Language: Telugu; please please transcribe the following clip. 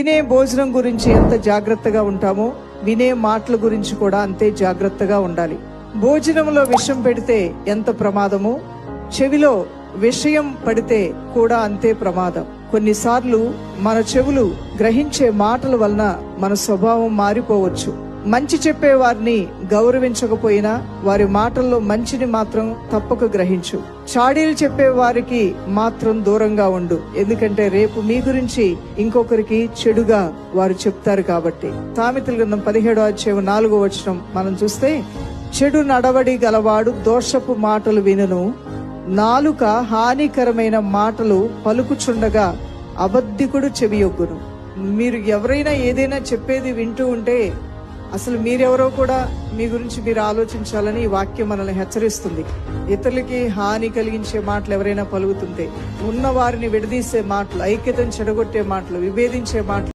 తినే భోజనం గురించి ఎంత జాగ్రత్తగా ఉంటామో వినే మాటల గురించి కూడా అంతే జాగ్రత్తగా ఉండాలి. భోజనంలో విషం పెడితే ఎంత ప్రమాదమో చెవిలో విషయం పడితే కూడా అంతే ప్రమాదం. కొన్నిసార్లు మన చెవులు గ్రహించే మాటల వలన మన స్వభావం మారిపోవచ్చు. మంచి చెప్పే వారిని గౌరవించకపోయినా వారి మాటల్లో మంచిని మాత్రం తప్పక గ్రహించు. చాడీలు చెప్పే వారికి మాత్రం దూరంగా ఉండు. ఎందుకంటే రేపు మీ గురించి ఇంకొకరికి చెడుగా వారు చెప్తారు కాబట్టి. సామెతల గ్రంథం 17వ అధ్యాయం 4వ వచనం మనం చూస్తే, చెడు నడవడి గలవాడు దోషపు మాటలు వినును, నాలుక హానికరమైన మాటలు పలుకుచుండగా అబద్ధికుడు చెవియొగ్గును. మీరు ఎవరైనా ఏదైనా చెప్పేది వింటూ ఉంటే అసలు మీరెవరో కూడా మీ గురించి మీరు ఆలోచించాలని ఈ వాక్యం మనల్ని హెచ్చరిస్తుంది. ఇతరులకి హాని కలిగించే మాటలు ఎవరైనా పలుకుతుంటే, ఉన్న వారిని విడదీసే మాటలు, ఐక్యతను చెడగొట్టే మాటలు, విభేదించే మాటలు